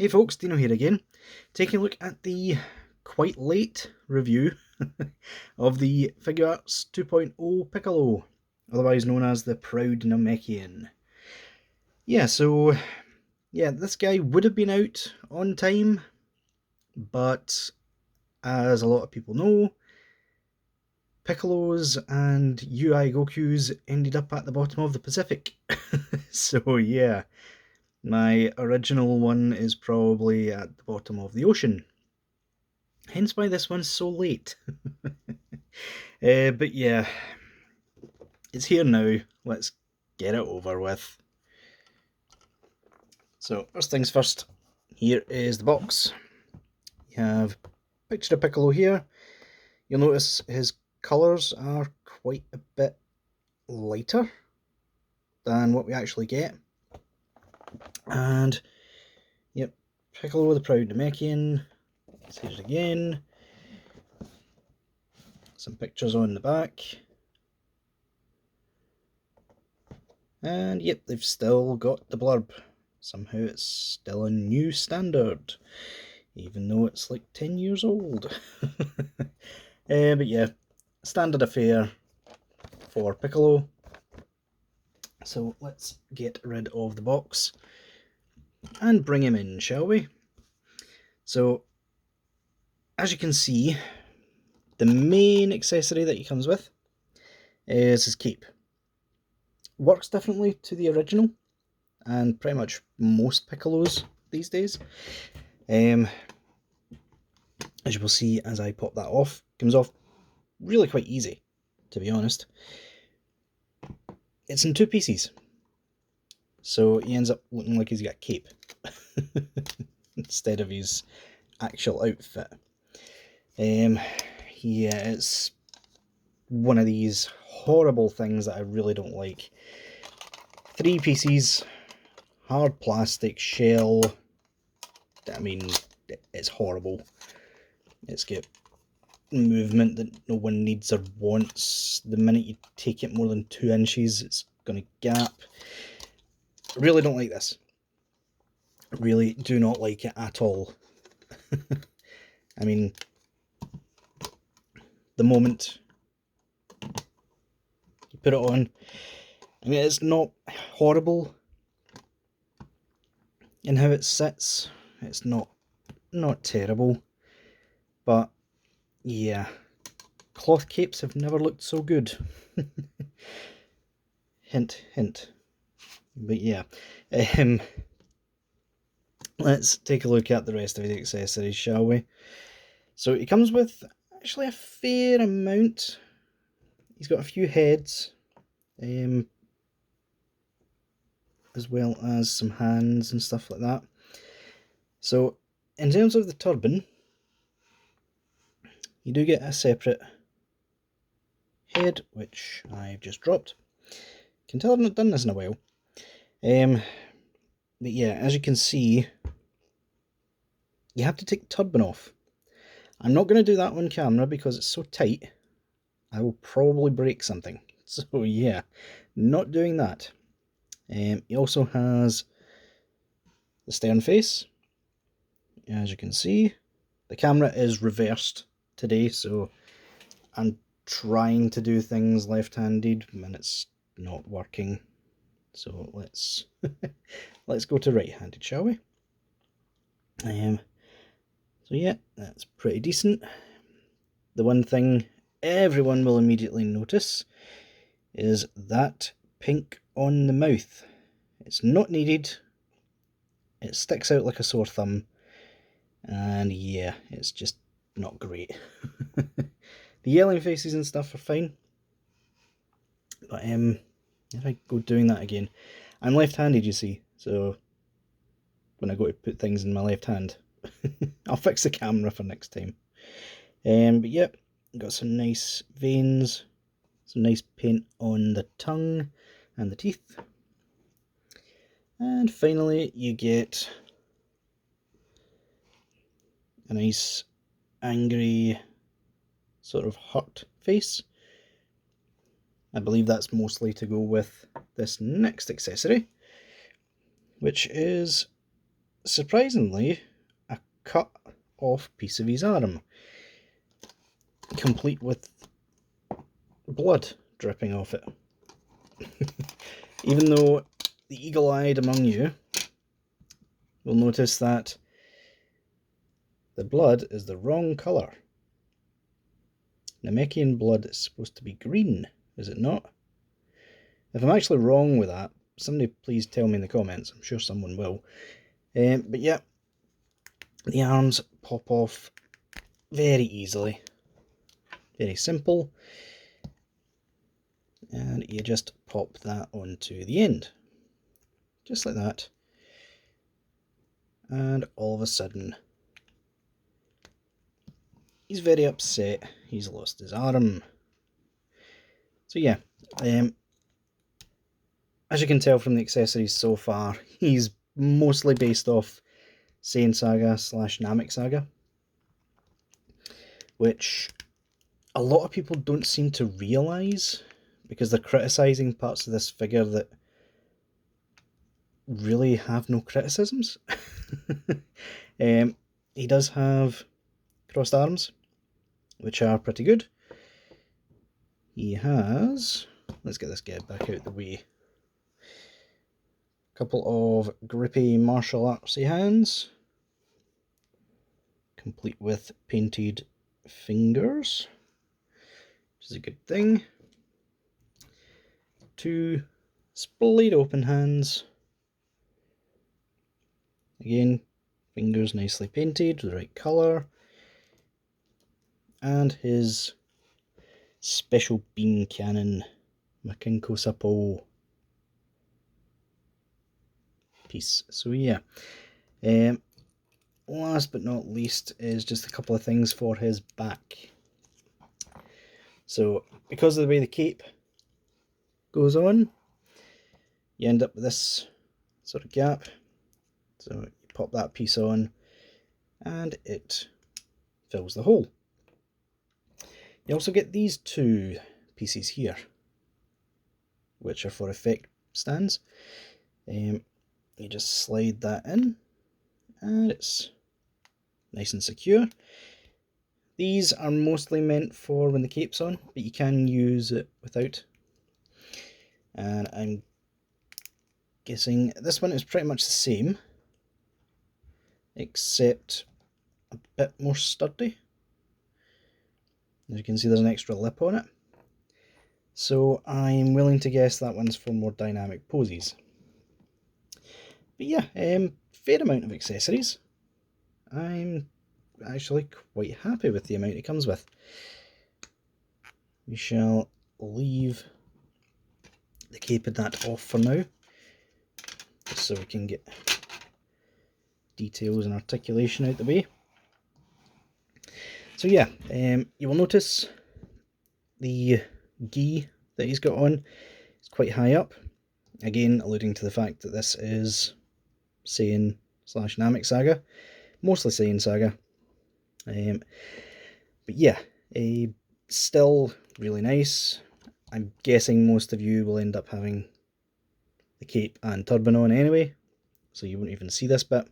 Hey folks, Deano here again, taking a look at the quite late review of the Figuarts 2.0 Piccolo, otherwise known as the Proud Namekian. This guy would have been out on time, but as a lot of people know, Piccolos and UI Gokus ended up at the bottom of the Pacific. So yeah, my original one is probably at the bottom of the ocean. Hence why this one's so late. But yeah, it's here now. Let's get it over with. So first things first, here is the box. You have a picture of Piccolo here. You'll notice his colours are quite a bit lighter than what we actually get. And yep, Piccolo the Proud Namekian. Here's it again. Some pictures on the back. And yep, they've still got the blurb. Somehow it's still a new standard, even though it's like 10 years old. But yeah, standard affair for Piccolo. So let's get rid of the box and bring him in, shall we? So, as you can see, the main accessory that he comes with is his cape. Works differently to the original, and pretty much most Piccolos these days. As you will see as I pop that off, comes off really quite easy, to be honest. It's in two pieces, so he ends up looking like he's got a cape instead of his actual outfit. Yeah, it's one of these horrible things that I really don't like. 3 pieces, hard plastic shell. I mean, it's horrible. It's got movement that no one needs or wants. The minute you take it more than 2 inches, it's going to gap. I really don't like this. I really do not like it at all. I mean, the moment you put it on, I mean, it's not horrible in how it sits. It's not terrible, but yeah, cloth capes have never looked so good. Hint, hint. But yeah, let's take a look at the rest of the accessories, shall we? So he comes with actually a fair amount. He's got a few heads, as well as some hands and stuff like that. So in terms of the turban, you do get a separate head, which I've just dropped. Can tell I've not done this in a while. But yeah, as you can see, you have to take the turban off. I'm not going to do that on camera because it's so tight. I will probably break something. So yeah, not doing that. He also has the stern face. As you can see, the camera is reversed today, so I'm trying to do things left-handed and it's not working. So let's let's go to right-handed, shall we? So yeah, that's pretty decent. The one thing everyone will immediately notice is that pink on the mouth. It's not needed. It sticks out like a sore thumb. And yeah, it's just not great. The yelling faces and stuff are fine. But if I go doing that again, I'm left-handed, you see, so when I go to put things in my left hand, I'll fix the camera for next time. But yep, got some nice veins, some nice paint on the tongue and the teeth. And finally you get a nice angry sort of hurt face. I believe that's mostly to go with this next accessory, which is surprisingly, a cut off piece of his arm, complete with blood dripping off it. Even though the eagle-eyed among you will notice that the blood is the wrong colour. Namekian blood is supposed to be green, is it not? If I'm actually wrong with that, somebody please tell me in the comments. I'm sure someone will. But yeah, the arms pop off very easily. Very simple. And you just pop that onto the end. Just like that. And all of a sudden, he's very upset. He's lost his arm. So yeah, as you can tell from the accessories so far, he's mostly based off Saiyan Saga / Namek Saga, which a lot of people don't seem to realise, because they're criticising parts of this figure that really have no criticisms. He does have crossed arms, which are pretty good. He has, let's get this guy back out the way, a couple of grippy martial artsy hands, complete with painted fingers, which is a good thing. 2 splayed open hands, again fingers nicely painted, the right colour, and his special beam cannon Makinko Sapo piece. So yeah, last but not least is just a couple of things for his back. So because of the way the cape goes on, you end up with this sort of gap. So you pop that piece on and it fills the hole. You also get these 2 pieces here, which are for effect stands. You just slide that in and it's nice and secure. These are mostly meant for when the cape's on, but you can use it without. And I'm guessing this one is pretty much the same, except a bit more sturdy. As you can see, there's an extra lip on it. So I'm willing to guess that one's for more dynamic poses. But yeah, fair amount of accessories. I'm actually quite happy with the amount it comes with. We shall leave the cape and that off for now, just so we can get details and articulation out the way. So yeah, you will notice the gi that he's got on is quite high up, again alluding to the fact that this is Saiyan / Namek Saga, mostly Saiyan Saga. But yeah, still really nice. I'm guessing most of you will end up having the cape and turban on anyway, so you won't even see this bit.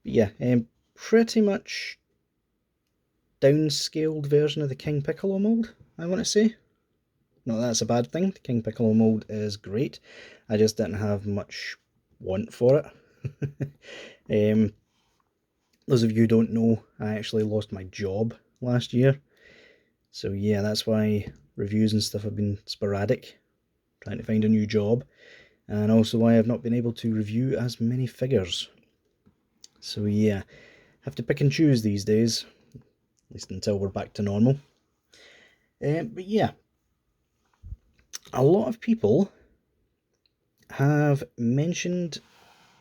But yeah, pretty much downscaled version of the King Piccolo mould, I want to say. Not that that's a bad thing, the King Piccolo mould is great, I just didn't have much want for it. Those of you who don't know, I actually lost my job last year, so yeah, that's why reviews and stuff have been sporadic, trying to find a new job, and also why I've not been able to review as many figures. So yeah, have to pick and choose these days, at least until we're back to normal. But yeah, a lot of people have mentioned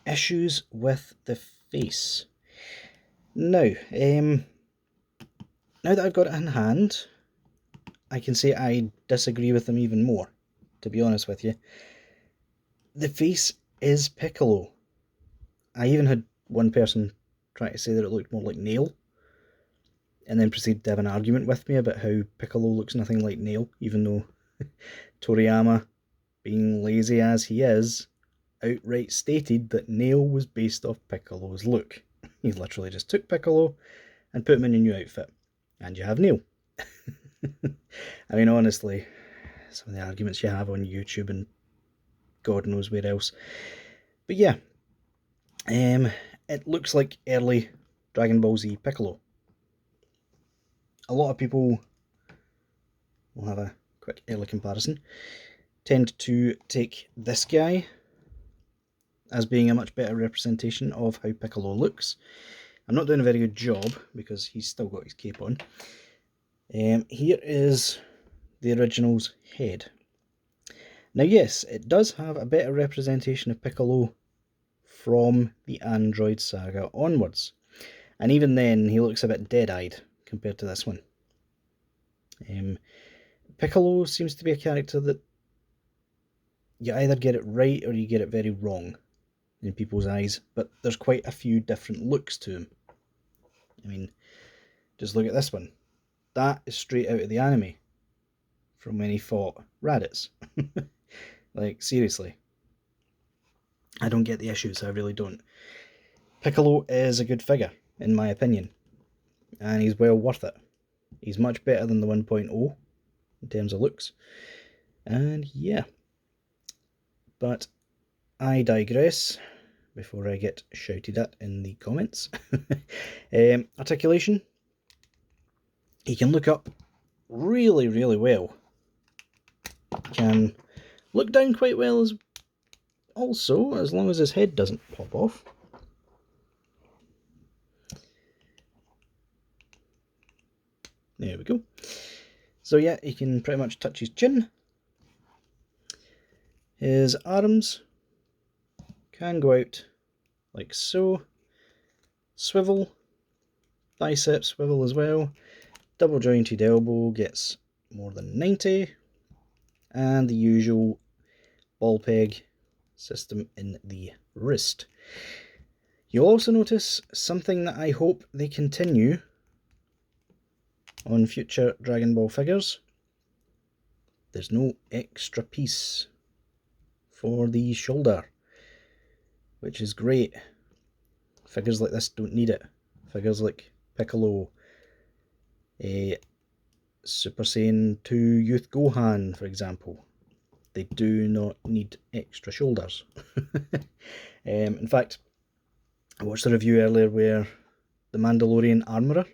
issues with the face. Now, now that I've got it in hand, I can say I disagree with them even more, to be honest with you. The face is Piccolo. I even had one person try to say that it looked more like Nail, and then proceeded to have an argument with me about how Piccolo looks nothing like Nail, even though Toriyama, being lazy as he is, outright stated that Nail was based off Piccolo's look. He literally just took Piccolo and put him in a new outfit, and you have Nail. I mean, honestly, some of the arguments you have on YouTube and God knows where else. But yeah, it looks like early Dragon Ball Z Piccolo. A lot of people, will have a quick early comparison, tend to take this guy as being a much better representation of how Piccolo looks. I'm not doing a very good job because he's still got his cape on. Here is the original's head. Now yes, it does have a better representation of Piccolo from the Android saga onwards. And even then, he looks a bit dead-eyed compared to this one. Piccolo seems to be a character that you either get it right or you get it very wrong in people's eyes, but there's quite a few different looks to him. I mean, just look at this one. That is straight out of the anime from when he fought Raditz. Like, seriously. I don't get the issues, I really don't. Piccolo is a good figure, in my opinion, and he's well worth it. He's much better than the 1.0 in terms of looks, and yeah. But I digress before I get shouted at in the comments. Articulation. He can look up really, really well. Can look down quite well as also, as long as his head doesn't pop off. There we go. So yeah, he can pretty much touch his chin. His arms can go out like so. Swivel. Bicep swivel as well. Double jointed elbow gets more than 90. And the usual ball peg system in the wrist. You'll also notice something that I hope they continue on future Dragon Ball figures. There's no extra piece for the shoulder, which is great. Figures like this don't need it. Figures like Piccolo, Super Saiyan 2 Youth Gohan, for example, they do not need extra shoulders. In fact, I watched a review earlier where the Mandalorian Armourer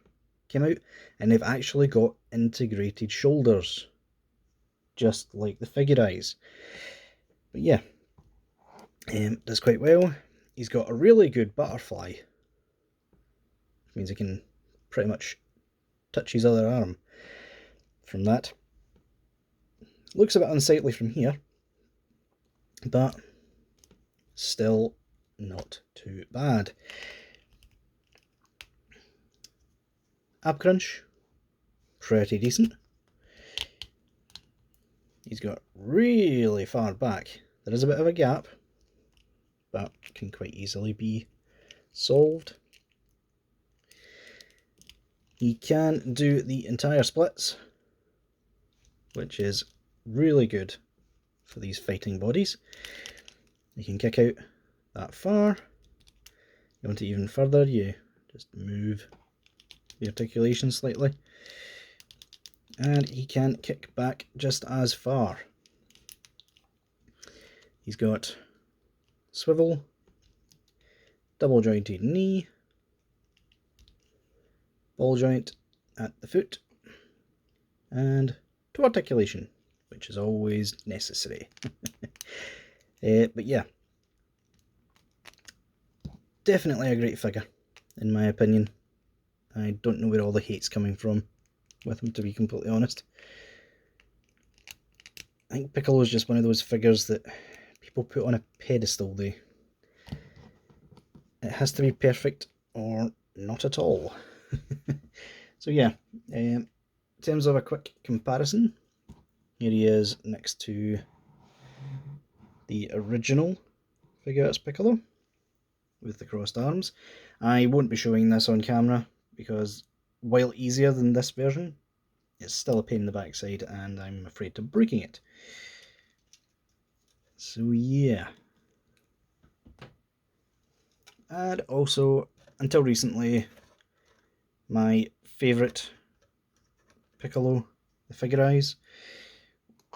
came out, and they've actually got integrated shoulders, just like the Figuarts. But yeah, does quite well. He's got a really good butterfly, which means he can pretty much touch his other arm from that. Looks a bit unsightly from here, but still not too bad. Ab crunch, pretty decent. He's got really far back. There is a bit of a gap, but can quite easily be solved. He can do the entire splits, which is really good for these fighting bodies. You can kick out that far. You want it even further, you just move the articulation slightly. And he can kick back just as far. He's got swivel, double jointed knee, ball joint at the foot, and toe articulation, which is always necessary. But yeah, definitely a great figure, in my opinion. I don't know where all the hate's coming from with him, to be completely honest. I think Piccolo is just one of those figures that people put on a pedestal. It has to be perfect or not at all. So yeah, in terms of a quick comparison, here he is next to the original Figuarts Piccolo with the crossed arms. I won't be showing this on camera because while easier than this version, it's still a pain in the backside and I'm afraid of breaking it. So yeah, And also, until recently, my favourite Piccolo, the Figuarts.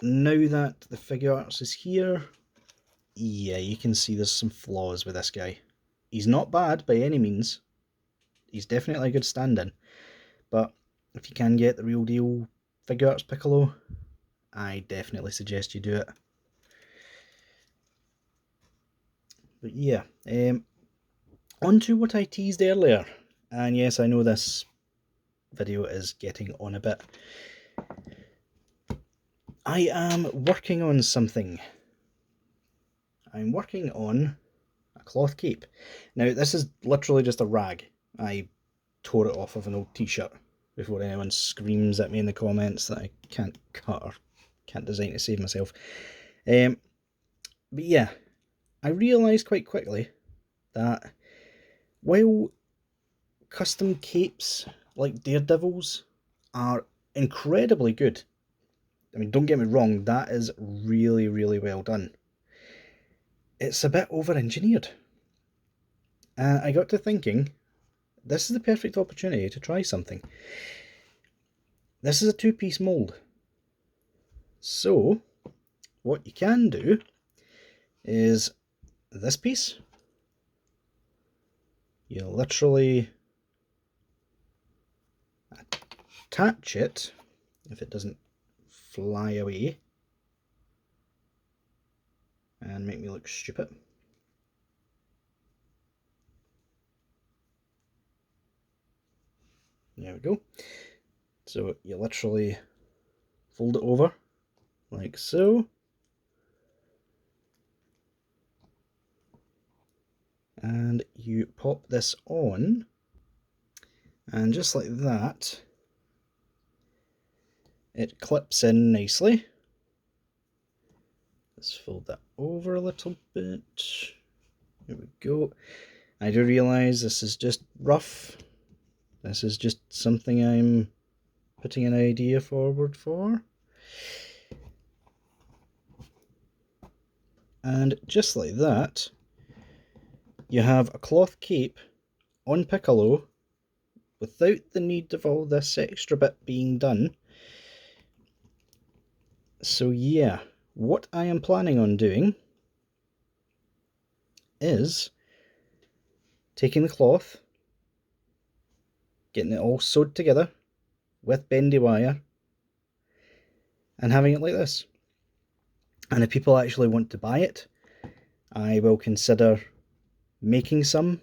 Now that the Figuarts is here, yeah, you can see there's some flaws with this guy. He's not bad by any means. He's definitely a good stand-in. But if you can get the real deal Figuarts Piccolo, I definitely suggest you do it. But yeah, on to what I teased earlier. And yes, I know this video is getting on a bit. I am working on something. I'm working on a cloth cape. Now, this is literally just a rag. I tore it off of an old t-shirt before anyone screams at me in the comments that I can't cut or can't design to save myself. But yeah, I realised quite quickly that while custom capes like Daredevil's are incredibly good, I mean, don't get me wrong, that is really, really well done, it's a bit over-engineered. And I got to thinking, this is the perfect opportunity to try something. This is a two-piece mould. So, what you can do is this piece, you literally attach it, if it doesn't fly away and make me look stupid. There we go. So you literally fold it over like so, and you pop this on, and just like that it clips in nicely. Let's fold that over a little bit. There we go. I do realise this is just rough. This is just something I'm putting an idea forward for. And just like that, you have a cloth cape on Piccolo without the need of all this extra bit being done. So yeah, what I am planning on doing is taking the cloth, getting it all sewed together with bendy wire, and having it like this. And if people actually want to buy it, I will consider making some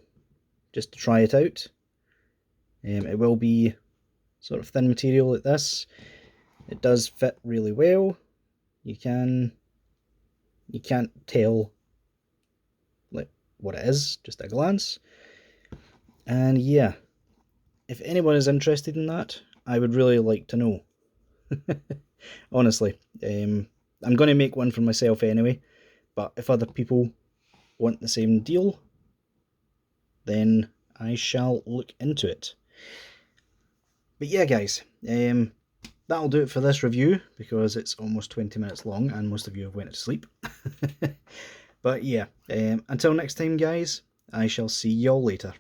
just to try it out. It will be sort of thin material like this. It does fit really well. You can't tell like what it is just at a glance. And yeah, if anyone is interested in that, I would really like to know. Honestly, I'm going to make one for myself anyway, but if other people want the same deal, then I shall look into it. But yeah, guys, that'll do it for this review, because it's almost 20 minutes long and most of you have went to sleep. But yeah, until next time, guys, I shall see y'all later.